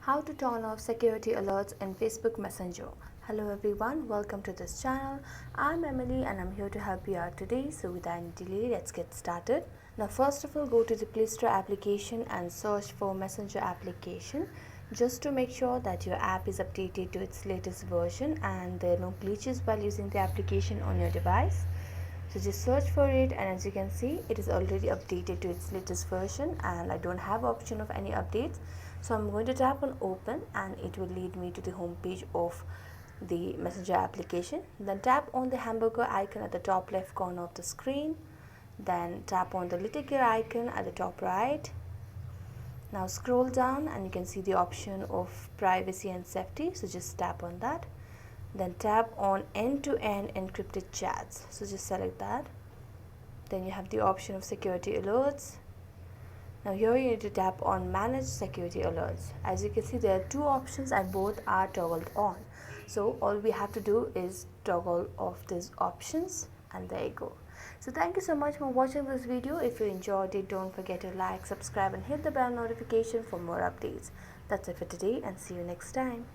How to turn off security alerts in Facebook Messenger. Hello everyone, welcome to this channel. I'm Emily and I'm here to help you out today. So without any delay, let's get started. Now first of all, go to the Play Store application and search for Messenger application just to make sure that your app is updated to its latest version and there are no glitches while using the application on your device. So just search for it, and as you can see, it is already updated to its latest version and I don't have option of any updates. So I'm going to tap on open and it will lead me to the home page of the Messenger application. Then tap on the hamburger icon at the top left corner of the screen. Then tap on the little gear icon at the top right. Now scroll down and you can see the option of privacy and safety. So just tap on that. Then tap on end-to-end encrypted chats. So just select that. Then you have the option of security alerts. Now here you need to tap on manage security alerts. As you can see, there are two options and both are toggled on. So all we have to do is toggle off these options and there you go. So thank you so much for watching this video. If you enjoyed it, don't forget to like, subscribe and hit the bell notification for more updates. That's it for today and see you next time.